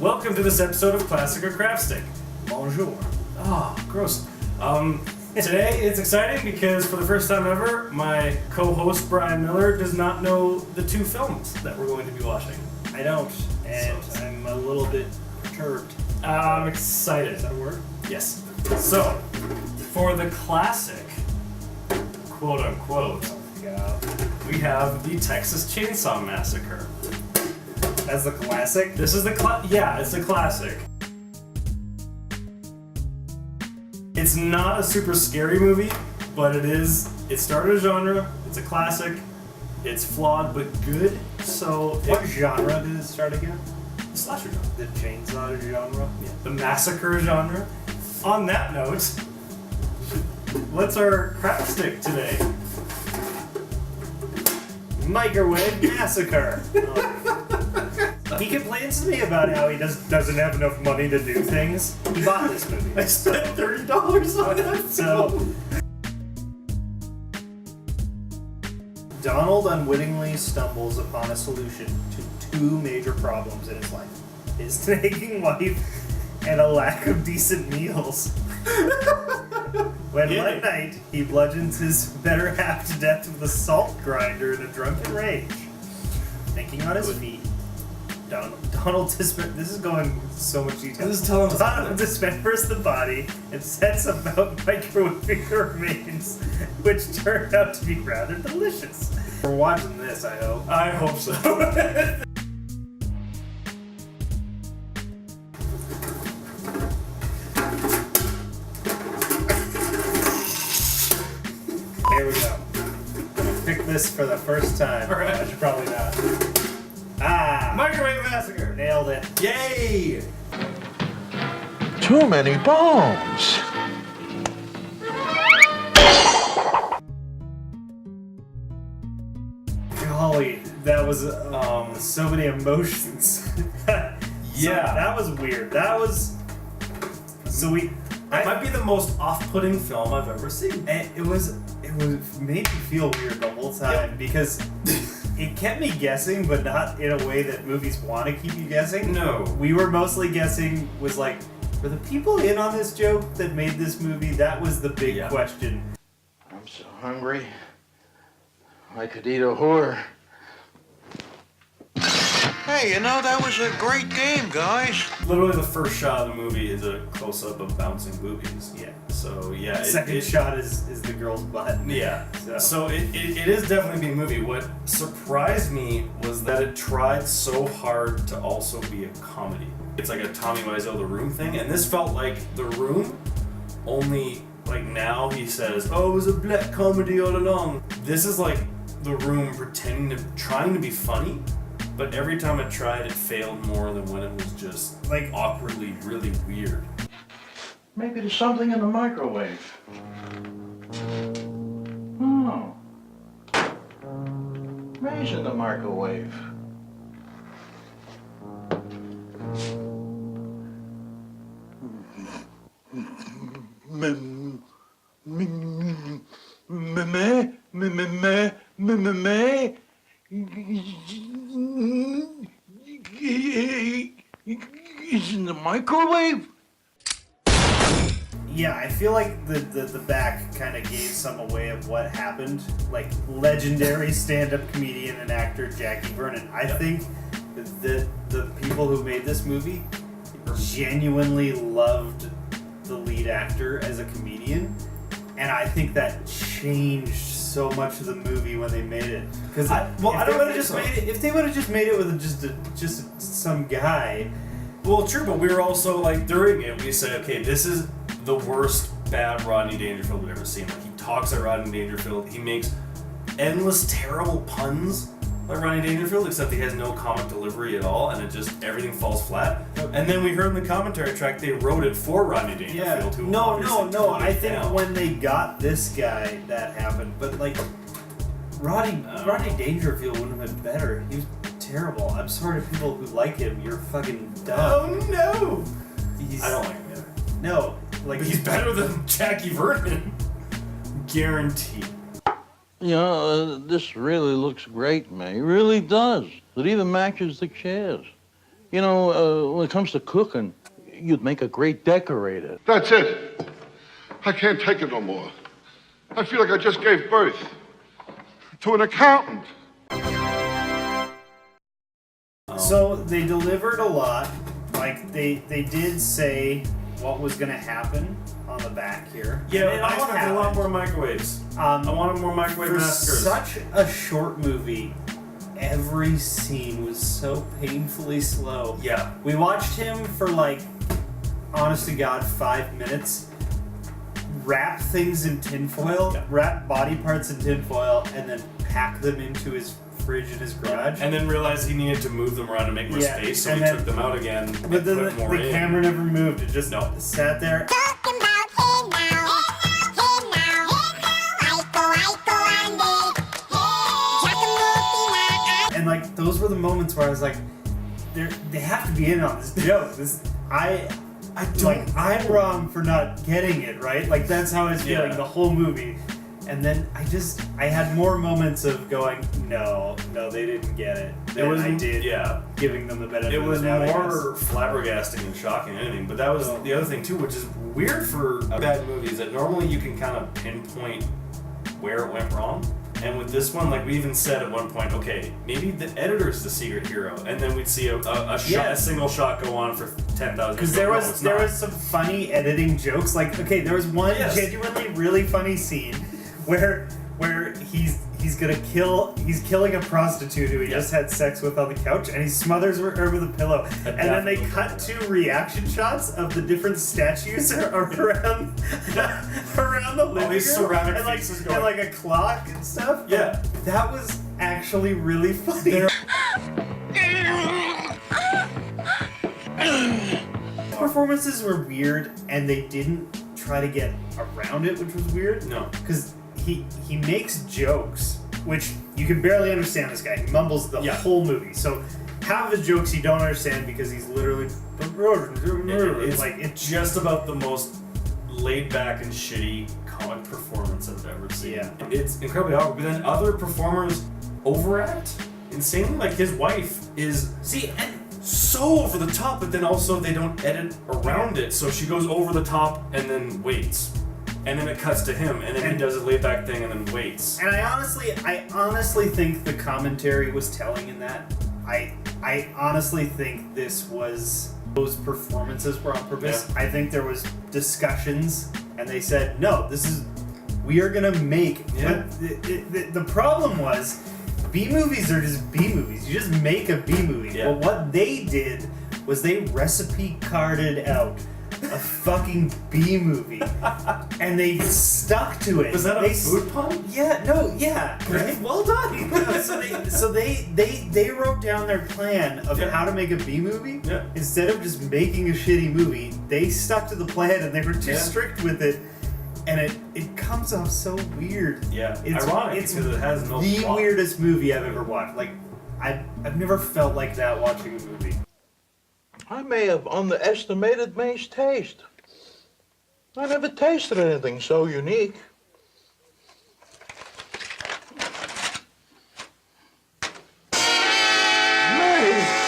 Welcome to this episode of Massacre Crapstick. Bonjour. Oh, gross. Today it's exciting because for the first time ever, my co-host Brian Miller does not know the two films that we're going to be watching. I don't, and I'm a little bit perturbed. I'm excited. Is that a word? Yes. So, for the classic, quote unquote, Yeah. we have the Texas Chainsaw Massacre. That's the classic? This is the it's the classic. It's not a super scary movie, but it started a genre, it's a classic, it's flawed but good, so... What genre did it start again? The slasher genre. The chainsaw genre? Yeah. The massacre genre. On that note, what's our crapstick today? Microwave Massacre. He complains to me about how he doesn't have enough money to do things. He bought this movie. I spent $30 on that. So, Donald unwittingly stumbles upon a solution to two major problems in his life. His nagging wife and a lack of decent meals. When one night, he bludgeons his better half to death with a salt grinder in a drunken rage. Thinking on his feet, Donald this is going so much detail. This is telling us Donald dismembers the body and sets about microwaving the remains, which turned out to be rather delicious. We're watching this, I hope. I hope so. Here we go. I'm gonna pick this for the first time. Alright. I should probably not. Microwave Massacre! Nailed it. Yay! Too many bombs. Golly, that was so many emotions. Yeah. So that was weird. That was It might be the most off-putting film I've ever seen. And it made me feel weird the whole time because it kept me guessing, but not in a way that movies want to keep you guessing. No. We were mostly guessing was like, were the people in on this joke that made this movie? That was the big question. I'm so hungry. I could eat a whore. Hey, you know, that was a great game, guys. Literally the first shot of the movie is a close-up of bouncing boobies. Yeah. So, yeah. Second shot is the girl's butt. Yeah. So it is definitely a movie. What surprised me was that it tried so hard to also be a comedy. It's like a Tommy Wiseau The Room thing, and this felt like The Room, only like now he says, oh, it was a black comedy all along. This is like The Room trying to be funny, but every time it tried, it failed more than when it was just like awkwardly really weird. Maybe there's something in the microwave. Oh. May's in the microwave. Is in the microwave? Yeah, I feel like the back kind of gave some away of what happened. Like, legendary stand-up comedian and actor Jackie Vernon. I think that the people who made this movie genuinely loved the lead actor as a comedian, and I think that changed so much of the movie when they made it. Because if they would have just made it with just some guy. Well, true, but we were also like during it, we said, okay, this is the worst bad Rodney Dangerfield we've ever seen. Like, he talks at Rodney Dangerfield, he makes endless terrible puns like Rodney Dangerfield, except he has no comic delivery at all, and everything falls flat. And then we heard in the commentary track they wrote it for Rodney Dangerfield. Who No. I think down. when they got this guy, that happened. But like, Rodney Dangerfield wouldn't have been better. He was terrible. I'm sorry to people who like him. You're fucking dumb. Oh no! I don't like him either. No, like But he's better than Jackie Vernon. Guaranteed. You know, this really looks great, man. It really does. It even matches the chairs. You know, when it comes to cooking, you'd make a great decorator. That's it. I can't take it no more. I feel like I just gave birth to an accountant. So they delivered a lot. Like they did say what was going to happen on the back here. Yeah, and I expected a lot more microwaves. I wanted more microwave For massacres. such a short movie, every scene was so painfully slow. Yeah. We watched him for like, honest to God, 5 minutes. Wrap things in tinfoil, wrap body parts in tinfoil, and then pack them into his fridge in his garage. And then realized he needed to move them around to make more space, so and he then- took them out again and But then put more the in. camera never moved. It just sat there. Talking about hey now, hey now, Aiko Andy, And like those were the moments where I was like, they have to be in on this joke. I don't like I'm wrong for not getting it, right? Like that's how I was feeling the whole movie. And then I had more moments of going, no, they didn't get it. It was I did, yeah. giving them the benefit. It was of the doubt, I more flabbergasting and shocking than anything. But that was the other thing too, which is weird for a bad movie, is that normally you can kind of pinpoint where it went wrong. And with this one, like we even said at one point, okay, maybe the editor's the secret hero, and then we'd see a single shot go on for 10,000. Because there was some funny editing jokes. Like, okay, there was one genuinely really funny scene where he's killing a prostitute who he just had sex with on the couch, and he smothers her with a pillow, and then they cut to reaction shots of the different statues around the living room, ceramic and like, faces and going. like a clock and stuff. Yeah. That was actually really funny. Performances were weird, and they didn't try to get around it, which was weird. No. Because he makes jokes, which you can barely understand this guy. He mumbles the whole movie. So half of his jokes you don't understand because he's literally it's just about the most laid back and shitty comic performance I've ever seen. Yeah. It's incredibly awkward. But then other performers overact insanely. Like his wife is so over the top, but then also they don't edit around it, so she goes over the top and then waits. And then it cuts to him, and then he does a laid back thing and then waits. And I honestly think the commentary was telling in that. I honestly think those performances were on purpose. Yeah. I think there was discussions, and they said, no, we are gonna make. Yeah. But the problem was, B movies are just B movies. You just make a B movie. Yeah. But what they did was they recipe carded out a fucking B movie, and they stuck to it. Was that a food pun? Yeah. Right? Well done. So they wrote down their plan of how to make a B movie. Yeah. Instead of just making a shitty movie, they stuck to the plan, and they were too strict with it. And it comes off so weird. Yeah, It's ironic because it has no the plot. weirdest movie I've ever watched. Like, I've never felt like that watching a movie. I may have underestimated May's taste. I never tasted anything so unique. May!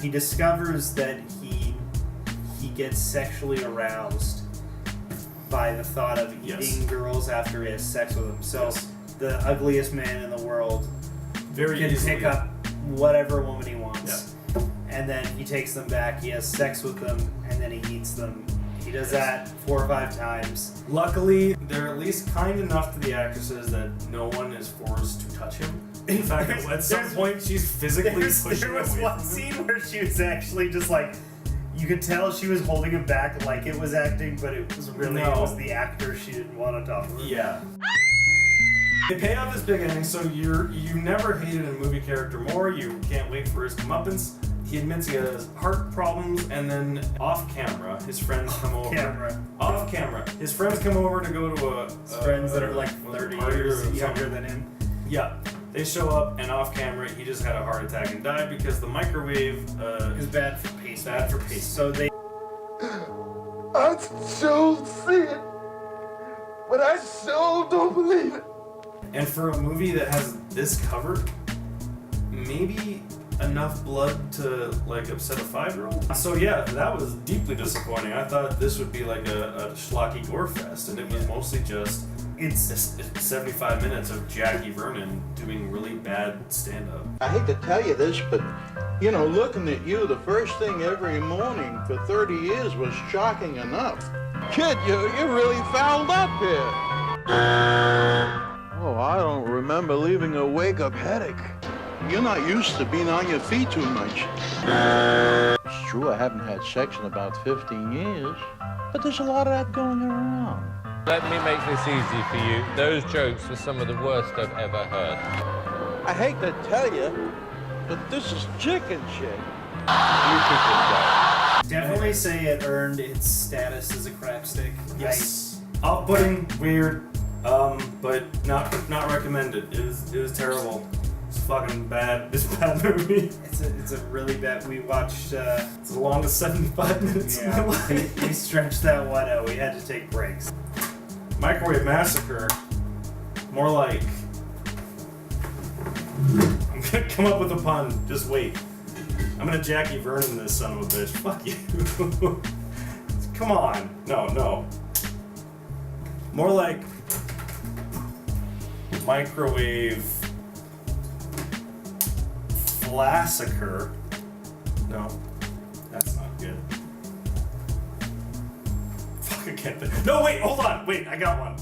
He discovers that he gets sexually aroused by the thought of eating girls after he has sex with them. So the ugliest man in the world Very can easily. pick up whatever woman he wants. And then he takes them back, he has sex with them, and then he eats them. He does that 4 or 5 times. Luckily, they're at least kind enough to the actresses that no one is forced to touch him. In fact, at some point, she's physically pushing There was away one from him. scene where she was actually just like, you could tell she was holding it back like it was acting, but it was really it was the actor she didn't want to talk to. Yeah. They pay off this big ending, so you never hated a movie character more. You can't wait for his comeuppance. He admits he has heart problems, and then off camera, his friends come over. Off camera, his friends come over to go to friends that are like 30 years younger than him. Yeah. They show up, and off camera, he just had a heart attack and died because the microwave is bad for pace. Bad for pace. So they. I still see it. but I still don't believe it. And for a movie that has this cover, maybe enough blood to like upset a 5-year-old. So yeah, that was deeply disappointing. I thought this would be like a schlocky gore fest, and it was mostly just it's 75 minutes of Jackie Vernon doing really bad stand-up. I hate to tell you this, but, you know, looking at you the first thing every morning for 30 years was shocking enough. Kid, you're really fouled up here. Oh, I don't remember leaving a wake-up headache. You're not used to being on your feet too much. It's true, I haven't had sex in about 15 years, but there's a lot of that going around. Let me make this easy for you. Those jokes are some of the worst I've ever heard. I hate to tell you, but this is chicken shit. You should just go. Definitely say it earned its status as a crapstick. Yes. Off-putting, weird, but not recommended. It was terrible. It's fucking bad. It's a bad movie. It's a really bad. We watched. It's the longest 75 minutes of my life. we stretched that one out. We had to take breaks. Microwave Massacre. More like. I'm gonna come up with a pun. Just wait. I'm gonna Jackie Vernon this son of a bitch. Fuck you. Come on. No. More like. Microwave. Massacre. No, that's not good. Fuck, I can't think. No, wait, hold on. Wait, I got one.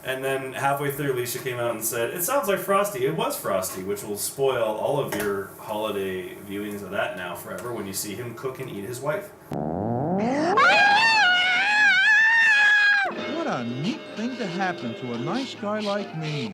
And then halfway through, Alicia came out and said, "It sounds like Frosty." It was Frosty, which will spoil all of your holiday viewings of that now forever when you see him cook and eat his wife. What a neat thing to happen to a nice guy like me.